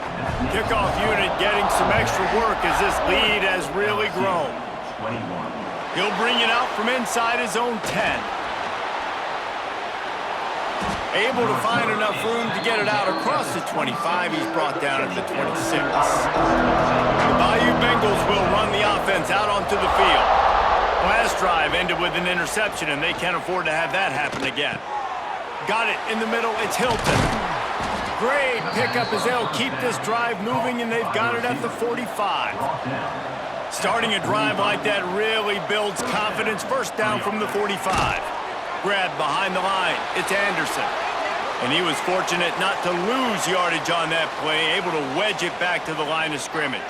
S1: Kickoff unit getting some extra work as this lead has really grown. He'll bring it out from inside his own 10. Able to find enough room to get it out across the 25. He's brought down at the 26. The Bayou Bengals will run the offense out onto the field. Last drive ended with an interception, and they can't afford to have that happen again. Got it in the middle. It's Hilton. Great pickup as they'll keep this drive moving, and they've got it at the 45. Starting a drive like that really builds confidence. First down from the 45. Grab behind the line. It's Anderson. And he was fortunate not to lose yardage on that play, able to wedge it back to the line of scrimmage.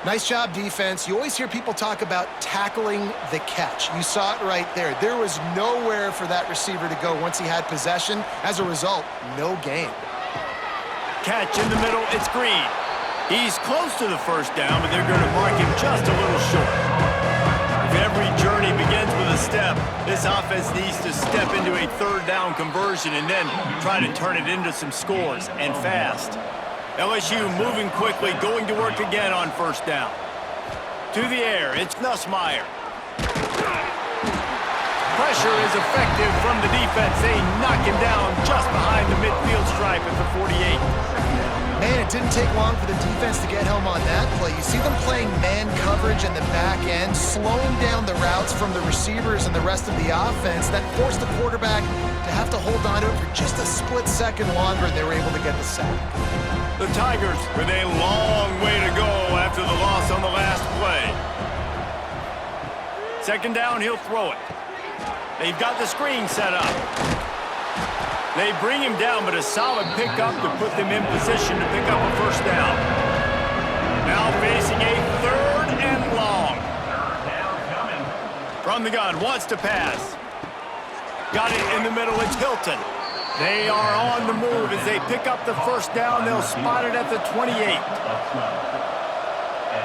S2: Nice job, defense. You always hear people talk about tackling the catch. You saw it right there. There was nowhere for that receiver to go once he had possession. As a result, no gain.
S1: Catch in the middle. It's Green. He's close to the first down, but they're going to mark him just a little short. If every journey begins with a step, this offense needs to step into a third down conversion and then try to turn it into some scores, and fast. LSU moving quickly, going to work again on first down. To the air, it's Nussmeier. Pressure is effective from the defense. They knock him down just behind the midfield stripe at the 48.
S2: Man, it didn't take long for the defense to get home on that play. You see them playing man coverage in the back end, slowing down the routes from the receivers and the rest of the offense. That forced the quarterback to have to hold on to it for just a split second longer, and they were able to get the sack.
S1: The Tigers with a long way to go after the loss on the last play. Second down, he'll throw it. They've got the screen set up. They bring him down, but a solid pickup to put them in position to pick up a first down. Now facing a third and long. From the gun, wants to pass. Got it in the middle, it's Hilton. They are on the move as they pick up the first down. They'll spot it at the 28.
S6: And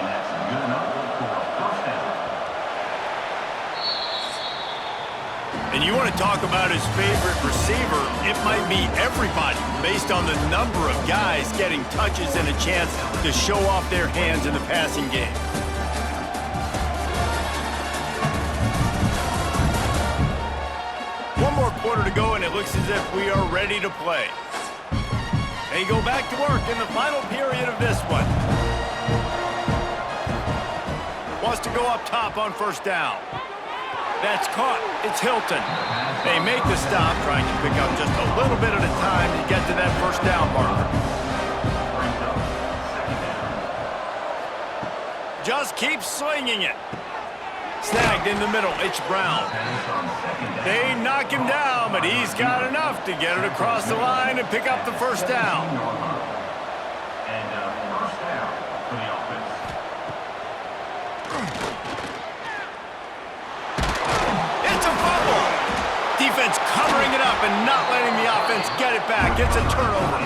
S6: that's good enough for a first down.
S1: And you want to talk about his favorite receiver, it might be everybody based on the number of guys getting touches and a chance to show off their hands in the passing game. One more quarter to go, and it looks as if we are ready to play. They go back to work in the final period of this one. Wants to go up top on first down. That's caught. It's Hilton. They make the stop, trying to pick up just a little bit at a time to get to that first down marker. Just keep slinging it. Snagged in the middle. It's Brown. They knock him down, but he's got enough to get it across the line and pick up the first down.
S6: And first down for the offense.
S1: It's a fumble. Defense covering it up and not letting the offense get it back. It's a turnover.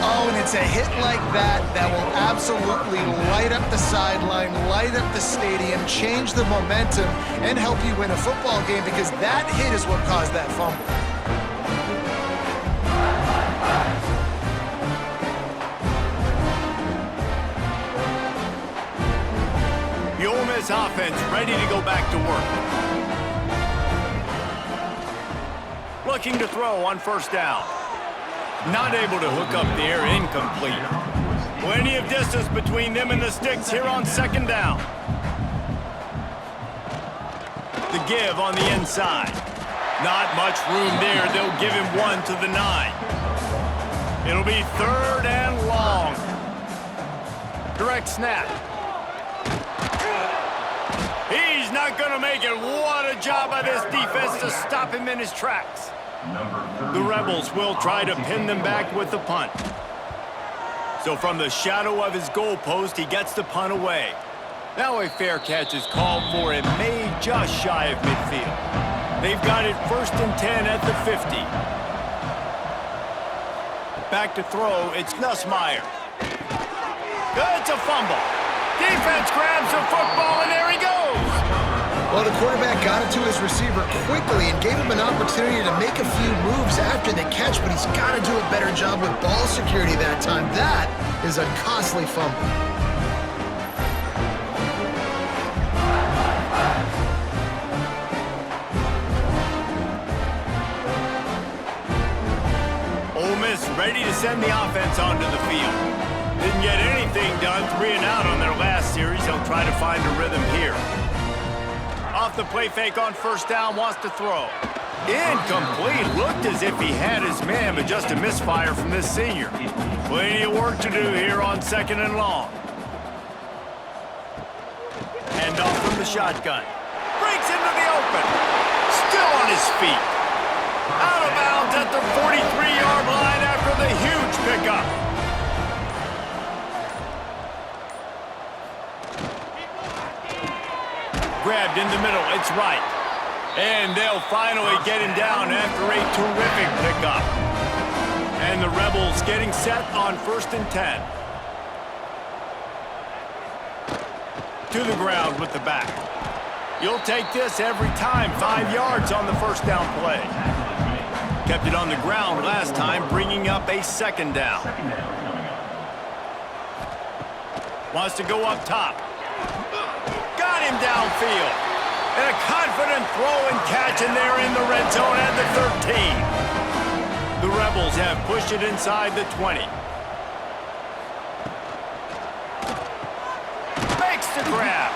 S2: Oh, and it's a hit like that that will absolutely light up the sideline, light up the stadium, change the momentum, and help you win a football game, because that hit is what caused that fumble.
S1: The Ole Miss offense ready to go back to work. Looking to throw on first down. Not able to hook up the air, incomplete. Plenty of distance between them and the sticks here on second down. The give on the inside. Not much room there. They'll give him one to the 9. It'll be third and long. Direct snap. He's not going to make it. What a job by this defense to stop him in his tracks. The Rebels will try to pin them back with the punt. So from the shadow of his goalpost, he gets the punt away. Now a fair catch is called for and made just shy of midfield. They've got it first and 10 at the 50. Back to throw, it's Nussmeier. It's a fumble. Defense grabs the football, and there he goes.
S2: Well, the quarterback got it to his receiver quickly and gave him an opportunity to make a few moves after the catch, but he's got to do a better job with ball security that time. That is a costly fumble.
S1: Ole Miss ready to send the offense onto the field. Didn't get anything done, 3 and out on their last series. They'll try to find a rhythm here. Off the play fake on first down, wants to throw. Incomplete. Looked as if he had his man, but just a misfire from this senior. Plenty of work to do here on 2nd and long. Hand off from the shotgun. Breaks into the open. Still on his feet. Out of bounds at the 43-yard line after the huge pickup. Grabbed in the middle. It's right. And they'll finally get him down after a terrific pickup. And the Rebels getting set on 1st and 10. To the ground with the back. You'll take this every time. 5 yards on the 1st down play. Kept it on the ground last time, bringing up a 2nd down. Wants to go up top. Got him downfield. And a confident throw and catch, and they're in the red zone at the 13. The Rebels have pushed it inside the 20. Makes the grab.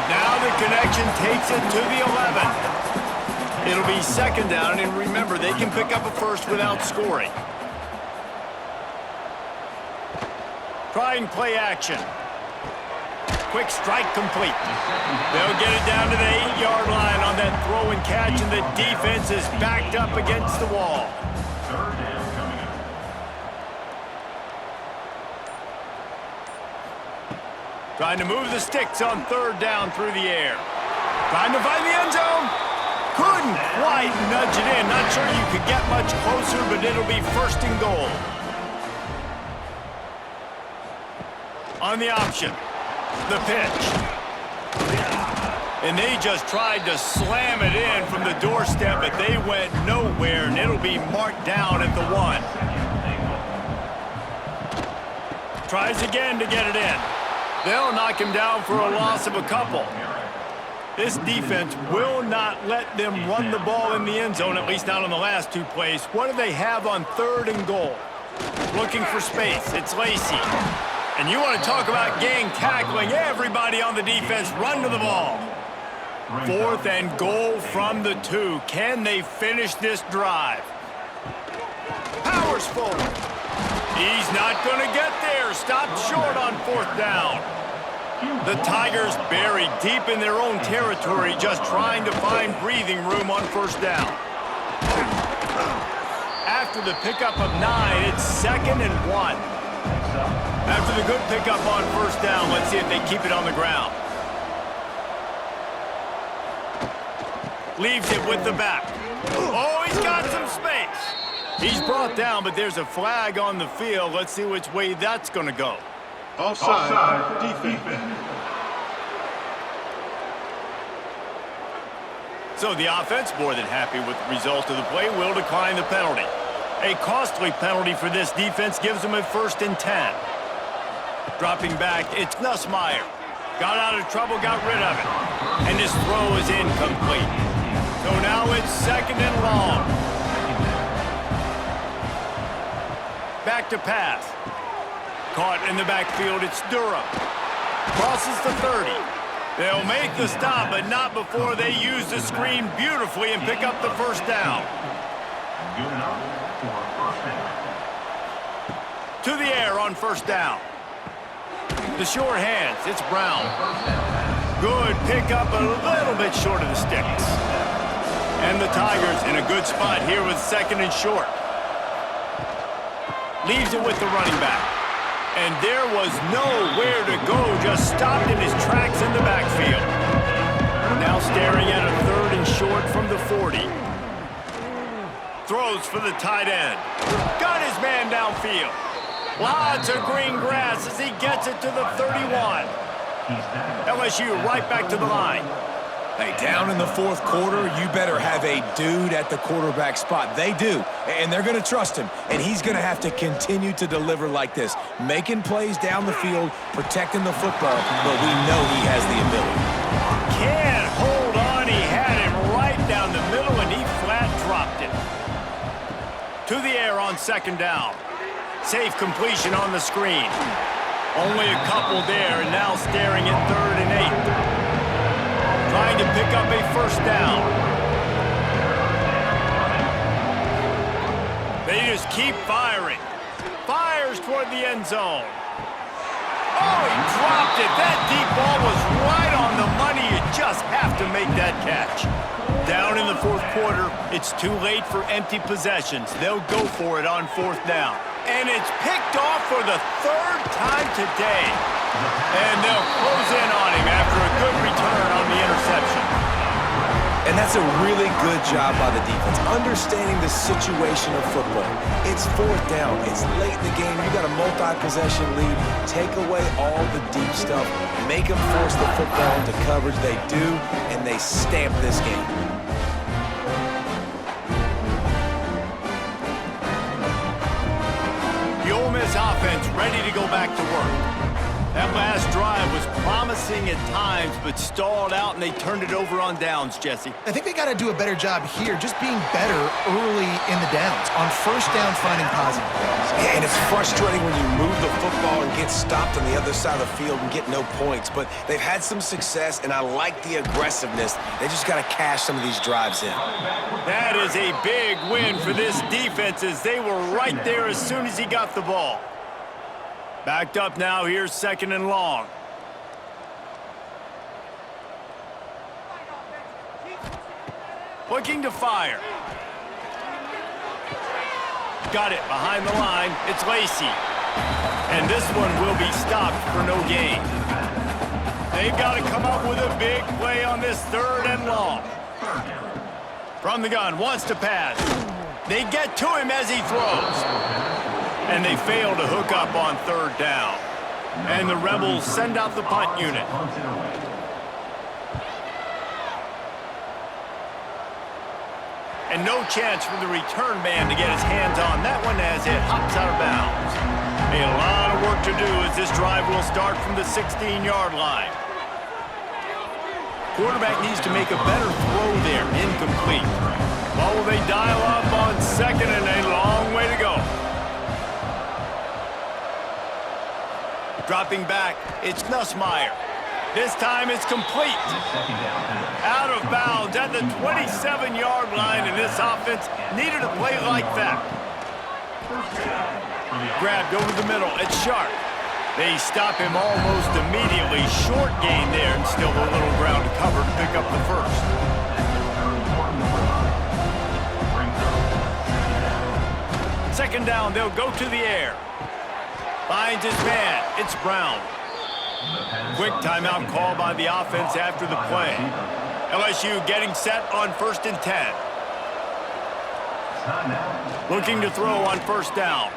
S1: Now the connection takes it to the 11. It'll be 2nd down, and remember, they can pick up a first without scoring. Trying play action. Quick strike complete. They'll get it down to the 8-yard line on that throw and catch, and the defense is backed up against the wall. Trying to move the sticks on 3rd down through the air. Trying to find the end zone. Couldn't quite nudge it in. Not sure you could get much closer, but it'll be 1st and goal. On the option. The pitch. And they just tried to slam it in from the doorstep, but they went nowhere, and it'll be marked down at the 1. Tries again to get it in. They'll knock him down for a loss of a couple. This defense will not let them run the ball in the end zone, at least not on the last 2 plays. What do they have on 3rd and goal? Looking for space. It's Lacey. And you want to talk about gang tackling. Everybody on the defense run to the ball. 4th and goal from the 2. Can they finish this drive? Powers forward. He's not going to get there. Stopped short on 4th down. The Tigers buried deep in their own territory, just trying to find breathing room on 1st down. After the pickup of 9, it's 2nd and 1. After the good pickup on 1st down, let's see if they keep it on the ground. Leaves it with the back. Oh, he's got some space. He's brought down, but there's a flag on the field. Let's see which way that's going to go.
S5: Offside, defense.
S1: So the offense, more than happy with the result of the play, will decline the penalty. A costly penalty for this defense gives them a 1st and 10. Dropping back, it's Nussmeier. Got out of trouble, got rid of it. And his throw is incomplete. So now it's 2nd and long. Back to pass. Caught in the backfield, it's Durham. Crosses the 30. They'll make the stop, but not before they use the screen beautifully and pick up the 1st down. To the air on 1st down. The sure hands, it's Brown. Good pickup, a little bit short of the sticks. And the Tigers in a good spot here with 2nd and short. Leaves it with the running back. And there was nowhere to go, just stopped in his tracks in the backfield. Now staring at a 3rd and short from the 40. Throws for the tight end. Got his man downfield. Lots of green grass as he gets it to the 31. LSU right back to the line.
S3: Hey, down in the 4th quarter, you better have a dude at the quarterback spot. They do, and they're going to trust him, and he's going to have to continue to deliver like this, making plays down the field, protecting the football, but we know he has the ability.
S1: Can't hold on. He had him right down the middle, and he flat dropped it. To the air on 2nd down. Safe completion on the screen. Only a couple there, and now staring at 3rd and 8. Trying to pick up a 1st down. They just keep firing. Fires toward the end zone. Oh, he dropped it. That deep ball was right on the money. You just have to make that catch. Down in the fourth quarter, it's too late for empty possessions. They'll go for it on fourth down. And it's picked off for the third time today. And they'll close in on him after a good return on the interception.
S3: And that's a really good job by the defense, understanding the situation of football. It's fourth down. It's late in the game. You got a multi-possession lead. Take away all the deep stuff. Make them force the football into coverage. They do, and they stamp this game.
S1: The Ole Miss offense ready to go back to work. That last drive was promising at times, but stalled out, and they turned it over on downs, Jesse.
S2: I think they got to do a better job here, just being better early in the downs. On first down, finding positive plays.
S3: Yeah, and it's frustrating when you move the football and get stopped on the other side of the field and get no points. But they've had some success, and I like the aggressiveness. They just got to cash some of these drives in.
S1: That is a big win for this defense, as they were right there as soon as he got the ball. Backed up now, here's second and long. Looking to fire. Got it behind the line. It's Lacey. And this one will be stopped for no gain. They've got to come up with a big play on this third and long. From the gun, wants to pass. They get to him as he throws. And they fail to hook up on third down. And the Rebels send out the punt unit. And no chance for the return man to get his hands on that one as it hops out of bounds. A lot of work to do as this drive will start from the 16-yard line. Quarterback needs to make a better throw there, incomplete. Well, will they dial up on second, and a long way to go. Dropping back, it's Nussmeier. This time it's complete. Out of bounds at the 27-yard line, and this offense needed a play like that. Grabbed over the middle, it's Sharp. They stop him almost immediately. Short gain there, and still a little ground to cover to pick up the first. Second down, they'll go to the air. Finds his man. It's Brown. Quick timeout call by the offense after the play. LSU getting set on 1st and 10. Looking to throw on first down.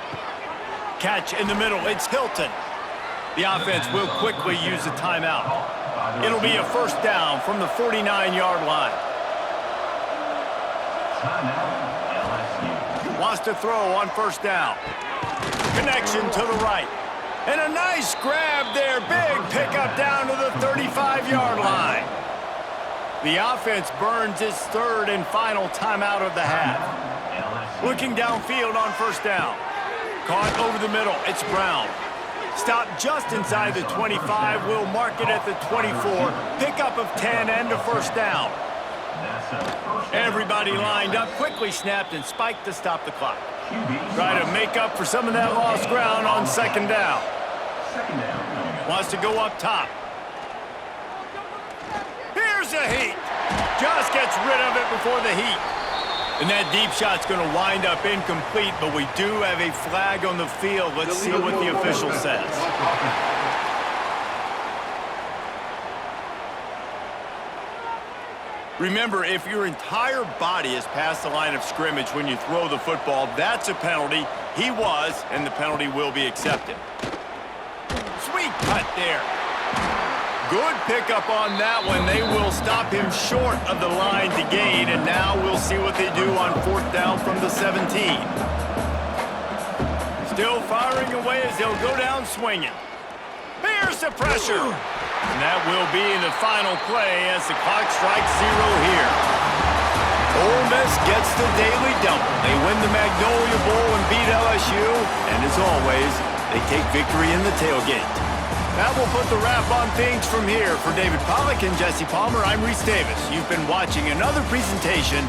S1: Catch in the middle. It's Hilton. The offense will quickly use the timeout. It'll be a first down from the 49-yard line. Wants to throw on first down. Connection to the right. And a nice grab there. Big pickup down to the 35-yard line. The offense burns its third and final timeout of the half. Looking downfield on first down. Caught over the middle. It's Brown. Stopped just inside the 25. Will mark it at the 24. Pickup of 10 and a first down. Everybody lined up, quickly snapped and spiked to stop the clock. Try to make up for some of that lost ground on second down. Wants to go up top. Here's the heat. Just gets rid of it before the heat. And that deep shot's going to wind up incomplete, but we do have a flag on the field. Let's see what the official says. Remember, if your entire body is past the line of scrimmage when you throw the football, that's a penalty. He was, and the penalty will be accepted. Sweet cut there. Good pickup on that one. They will stop him short of the line to gain, and now we'll see what they do on fourth down from the 17. Still firing away as they'll go down swinging. Here's the pressure. And that will be the final play as the clock strikes 0 here. Ole Miss gets the daily double. They win the Magnolia Bowl and beat LSU. And as always, they take victory in the tailgate. That will put the wrap on things from here. For David Pollack and Jesse Palmer, I'm Reese Davis. You've been watching another presentation